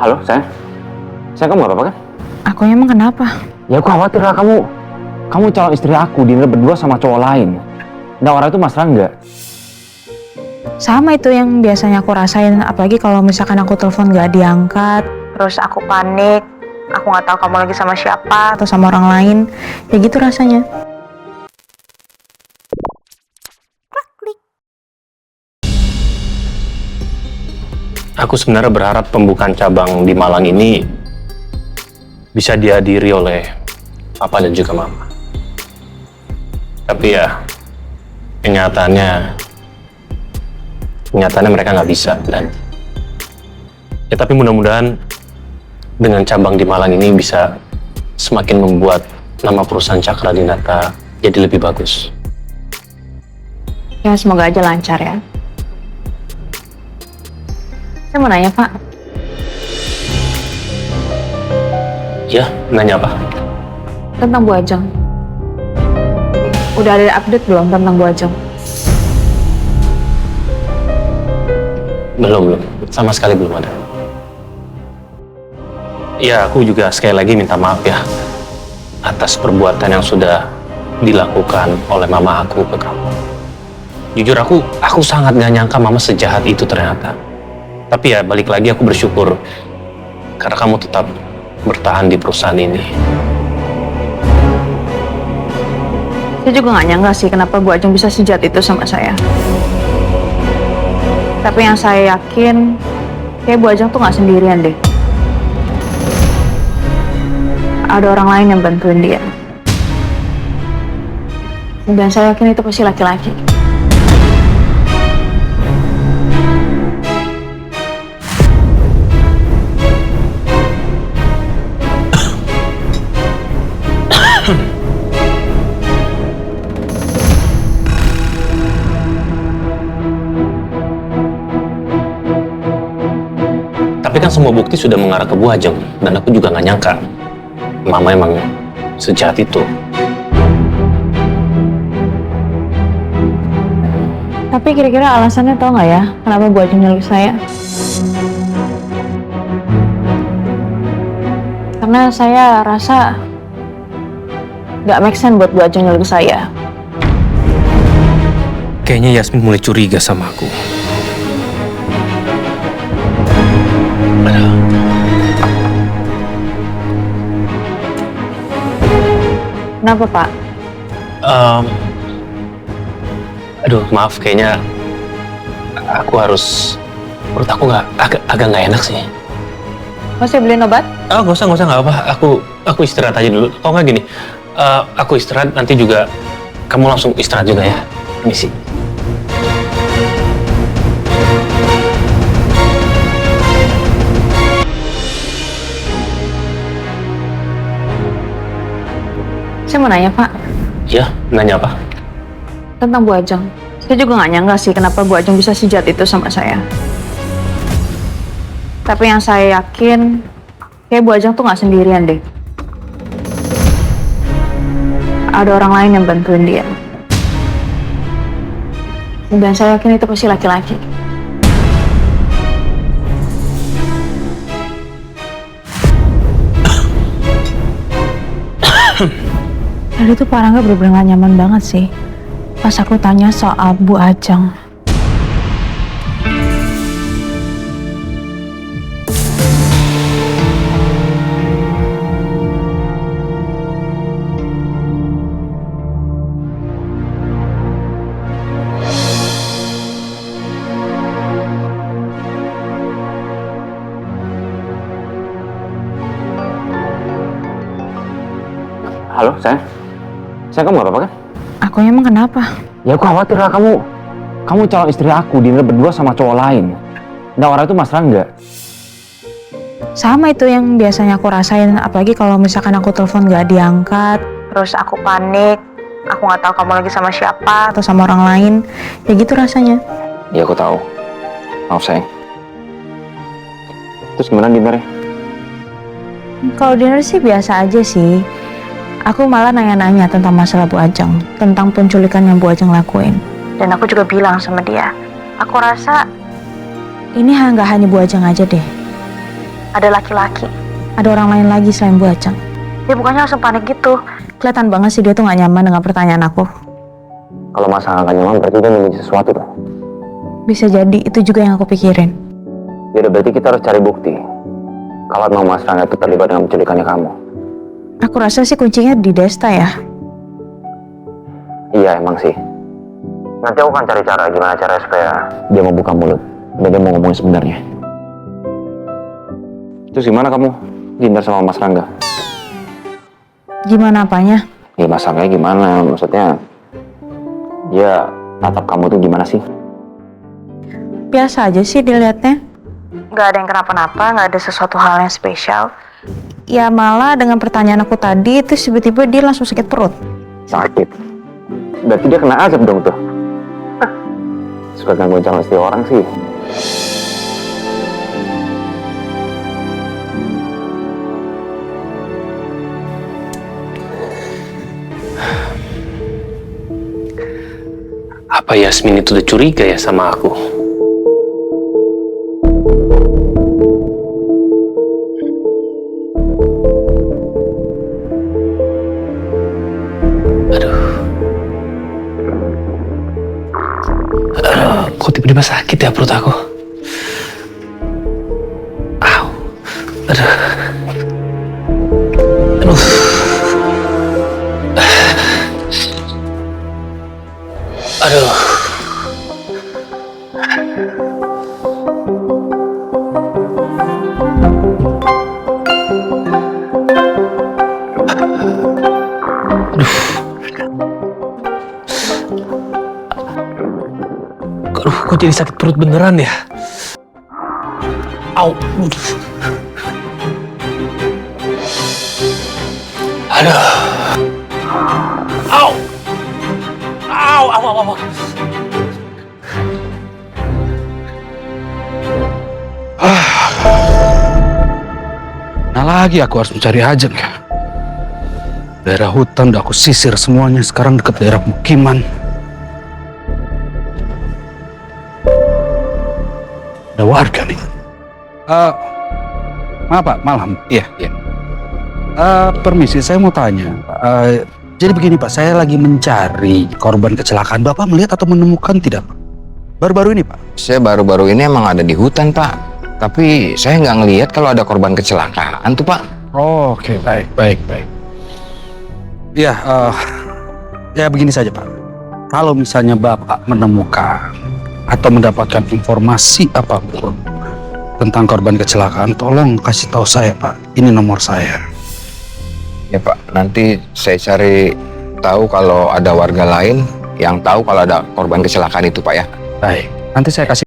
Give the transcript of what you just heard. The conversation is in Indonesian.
Halo, sayang. Sayang, kamu gak apa-apa kan? Aku emang kenapa? Ya aku khawatir lah kamu calon istri aku dinner berdua sama cowok lain. Nah, orang itu Mas Rangga. Sama itu yang biasanya aku rasain, apalagi kalau misalkan aku telepon gak diangkat, terus aku panik, aku nggak tahu kamu lagi sama siapa atau sama orang lain, ya gitu rasanya. Aku sebenarnya berharap pembukaan cabang di Malang ini bisa dihadiri oleh Papa dan juga Mama. Tapi ya, kenyataannya mereka nggak bisa. Dan ya tapi mudah-mudahan dengan cabang di Malang ini bisa semakin membuat nama perusahaan Cakra Dinata jadi lebih bagus. Ya semoga aja lancar ya. Saya mau nanya Pak, Ya, nanya apa? tentang Bu Ajeng. Udah ada update belum tentang Bu Ajeng? Belum. Sama sekali belum ada. Ya, aku juga sekali lagi minta maaf ya atas perbuatan yang sudah dilakukan oleh mama aku ke kamu. Jujur aku sangat gak nyangka mama sejahat itu ternyata. Tapi ya balik lagi aku bersyukur karena kamu tetap bertahan di perusahaan ini. Saya juga nggak nyangka sih kenapa Bu Ajeng bisa sejahat itu sama saya. Tapi yang saya yakin, kayak Bu Ajeng tuh nggak sendirian deh. Ada orang lain yang bantuin dia. Dan saya yakin itu pasti laki-laki. Tapi kan semua bukti sudah mengarah ke Bu Ajeng dan aku juga gak nyangka mama emang sejahat itu. Tapi kira-kira alasannya tau nggak ya kenapa Bu Ajeng nyulik saya? Karena saya rasa nggak make sense buat Bu Ajeng nyulik saya. Kayaknya Yasmin mulai curiga sama aku. Kenapa Pak? Aduh, maaf, kayaknya aku harus, menurut aku agak nggak enak sih. Mau saya beliin obat? Oh, nggak usah, nggak apa. Aku istirahat aja dulu. Kok nggak gini? Aku istirahat, nanti juga kamu langsung istirahat juga ya. Permisi. Saya mau nanya Pak, Ya, nanya apa? tentang Bu Ajeng. Saya juga nggak nyangka sih kenapa Bu Ajeng bisa sejahat itu sama saya. Tapi yang saya yakin, kayak Bu Ajeng tuh nggak sendirian deh. Ada orang lain yang bantuin dia. Dan saya yakin itu pasti laki-laki. Tadi tuh Pak Rangga bener-bener gak nyaman banget sih pas aku tanya soal Bu Ajeng. Halo, sayang. Sayang, kamu gak apa-apa kan? Aku emang kenapa? Ya aku khawatir lah kamu calon istri aku dinner berdua sama cowok lain. Nah, orang itu Mas Rangga. Sama itu yang biasanya aku rasain, apalagi kalau misalkan aku telepon gak diangkat, terus aku panik, aku nggak tahu kamu lagi sama siapa atau sama orang lain, ya gitu rasanya. Ya aku tahu. Maaf, sayang. Terus gimana dinnernya? Kalau dinner sih biasa aja sih. Aku malah nanya-nanya tentang masalah Bu Ajeng, tentang penculikan yang Bu Ajeng lakuin. Dan aku juga bilang sama dia, aku rasa ini nggak hanya Bu Ajeng aja deh. ada laki-laki, ada orang lain lagi selain Bu Aceng. Dia bukannya langsung panik gitu. Kelihatan banget sih dia tuh gak nyaman dengan pertanyaan aku. Kalau Mas Rangga gak nyaman berarti dia nyembunyi sesuatu tuh. Bisa jadi itu juga yang aku pikirin. Ya udah, berarti kita harus cari bukti kalau memang Mas Rangga itu terlibat dengan penculikannya kamu. Aku rasa sih kuncinya di Desta ya. Iya emang sih. Nanti aku akan cari cara gimana cara supaya dia mau buka mulut dan dia mau ngomongin sebenarnya. Terus gimana kamu dinner sama Mas Rangga? Gimana apanya? Ya Mas Rangga gimana? Maksudnya dia tatap kamu tuh gimana sih? Biasa aja sih dilihatnya. Gak ada yang kenapa-napa, gak ada sesuatu hal yang spesial. Ya malah dengan pertanyaan aku tadi, terus tiba-tiba dia langsung sakit perut. Sakit? Berarti dia kena azab dong tuh. Suka gangguan calon istri orang sih. Apa Yasmin itu udah curiga ya sama aku? Aduh, kok tiba-tiba sakit ya perut aku? Au, aduh, aduh. Aduh. Aduh, kok jadi sakit perut beneran ya? Au. Aduh. Au. Au, au, au, au. Nah lagi aku harus mencari Ajeng ya. Daerah hutan udah aku sisir semuanya, sekarang dekat daerah pemukiman. Ada warga nih. Maaf Pak, malam. Iya, iya. Permisi, saya mau tanya. Jadi begini Pak, saya lagi mencari korban kecelakaan. Bapak melihat atau menemukan tidak Pak? Baru-baru ini Pak? Saya baru-baru ini emang ada di hutan Pak. Tapi saya nggak ngelihat kalau ada korban kecelakaan tuh Pak. Oh, oke, baik, baik, baik. Ya, ya begini saja Pak. Kalau misalnya Bapak menemukan atau mendapatkan informasi apapun tentang korban kecelakaan, tolong kasih tahu saya Pak. Ini nomor saya. Ya Pak, nanti saya cari tahu kalau ada warga lain yang tahu kalau ada korban kecelakaan itu Pak ya. Baik, nanti saya kasih